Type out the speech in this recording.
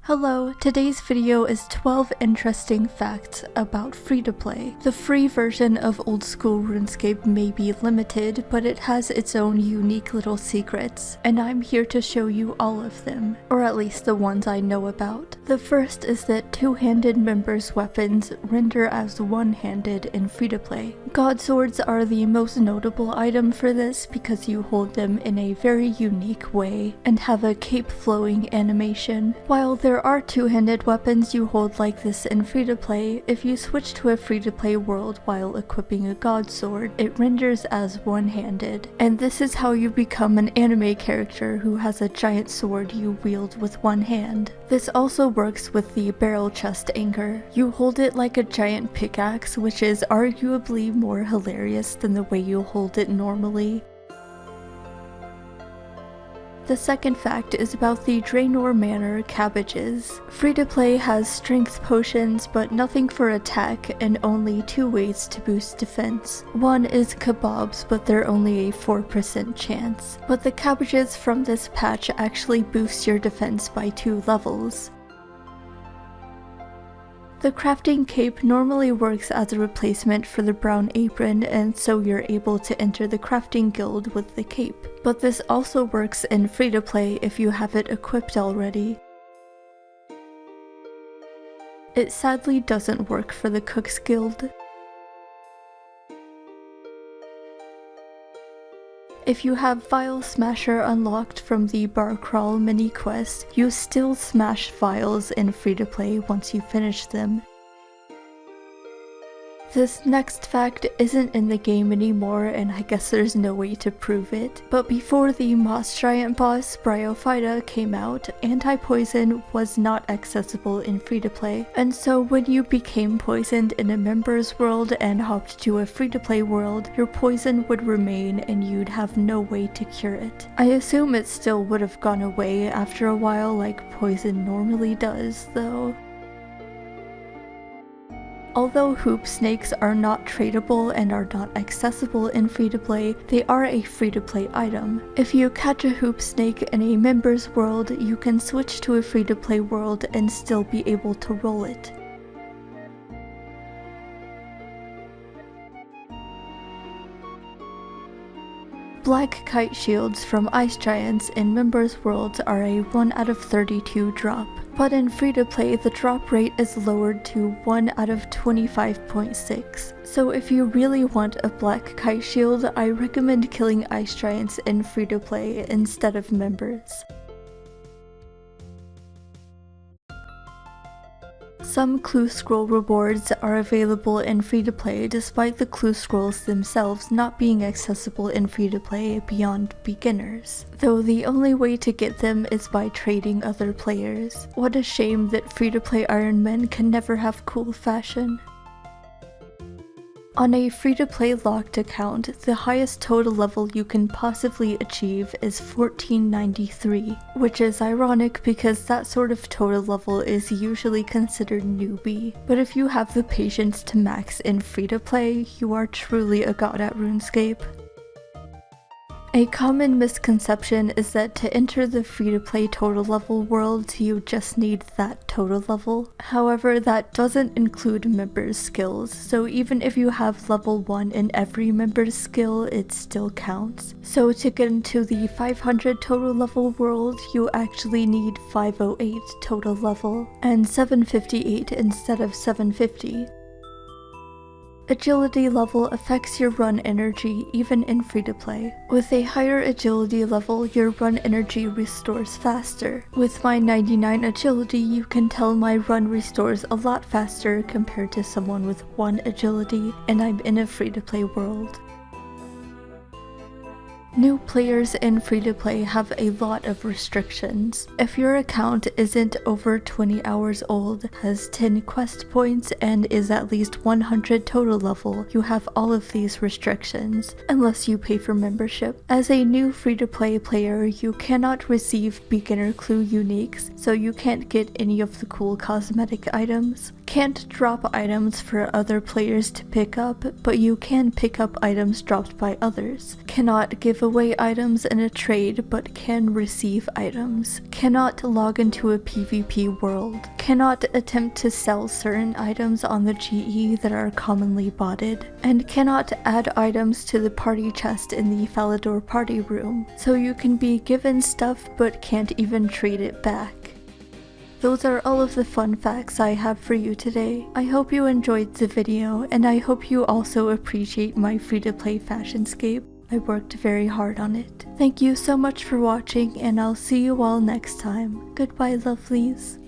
Hello, today's video is 12 interesting facts about free-to-play. The free version of old school RuneScape may be limited, but it has its own unique little secrets, and I'm here to show you all of them, or at least the ones I know about. The first is that two-handed members' weapons render as one-handed in free-to-play. Godswords are the most notable item for this because you hold them in a very unique way and have a cape-flowing animation. While there are two-handed weapons you hold like this in free-to-play, if you switch to a free-to-play world while equipping a Godsword, it renders as one-handed. And this is how you become an anime character who has a giant sword you wield with one hand. This also works with the barrel chest anchor. You hold it like a giant pickaxe, which is arguably more hilarious than the way you hold it normally. The second fact is about the Draynor Manor Cabbages. Free-to-play has strength potions but nothing for attack and only two ways to boost defense. One is Cabbages, but they're only a 4% chance. But the Cabbages from this patch actually boost your defense by 2 levels. The crafting cape normally works as a replacement for the brown apron, and so you're able to enter the crafting guild with the cape. But this also works in free-to-play if you have it equipped already. It sadly doesn't work for the Cook's Guild. If you have Vial Smasher unlocked from the Bar Crawl mini quest, you still smash vials in free-to-play once you finish them. This next fact isn't in the game anymore, and I guess there's no way to prove it, but before the Moss Giant boss Bryophyta came out, anti-poison was not accessible in free-to-play, and so when you became poisoned in a member's world and hopped to a free-to-play world, your poison would remain and you'd have no way to cure it. I assume it still would have gone away after a while like poison normally does, though. Although hoop snakes are not tradable and are not accessible in free-to-play, they are a free-to-play item. If you catch a hoop snake in a member's world, you can switch to a free-to-play world and still be able to roll it. Black Kiteshields from Ice Giants in members' worlds are a 1 out of 32 drop, but in free-to-play the drop rate is lowered to 1 out of 25.6. So if you really want a black Kiteshield, I recommend killing Ice Giants in free-to-play instead of members. Some clue scroll rewards are available in free-to-play despite the clue scrolls themselves not being accessible in free-to-play beyond beginners, though the only way to get them is by trading other players. What a shame that free-to-play Iron Men can never have cool fashion. On a free-to-play locked account, the highest total level you can possibly achieve is 1493, which is ironic because that sort of total level is usually considered newbie. But if you have the patience to max in free-to-play, you are truly a god at RuneScape. A common misconception is that to enter the free-to-play total level world, you just need that total level. However, that doesn't include members' skills, so even if you have level 1 in every member's skill, it still counts. So to get into the 500 total level world, you actually need 508 total level, and 758 instead of 750. Agility level affects your run energy even in free-to-play. With a higher agility level, your run energy restores faster. With my 99 agility, you can tell my run restores a lot faster compared to someone with 1 agility, and I'm in a free-to-play world. New players in free-to-play have a lot of restrictions. If your account isn't over 20 hours old, has 10 quest points, and is at least 100 total level, you have all of these restrictions, unless you pay for membership. As a new free-to-play player, you cannot receive beginner clue uniques, so you can't get any of the cool cosmetic items. Can't drop items for other players to pick up, but you can pick up items dropped by others. Cannot give away items in a trade but can receive items, cannot log into a PvP world, cannot attempt to sell certain items on the GE that are commonly botted, and cannot add items to the party chest in the Falador party room, so you can be given stuff but can't even trade it back. Those are all of the fun facts I have for you today. I hope you enjoyed the video, and I hope you also appreciate my free-to-play fashionscape. I worked very hard on it. Thank you so much for watching, and I'll see you all next time. Goodbye, lovelies.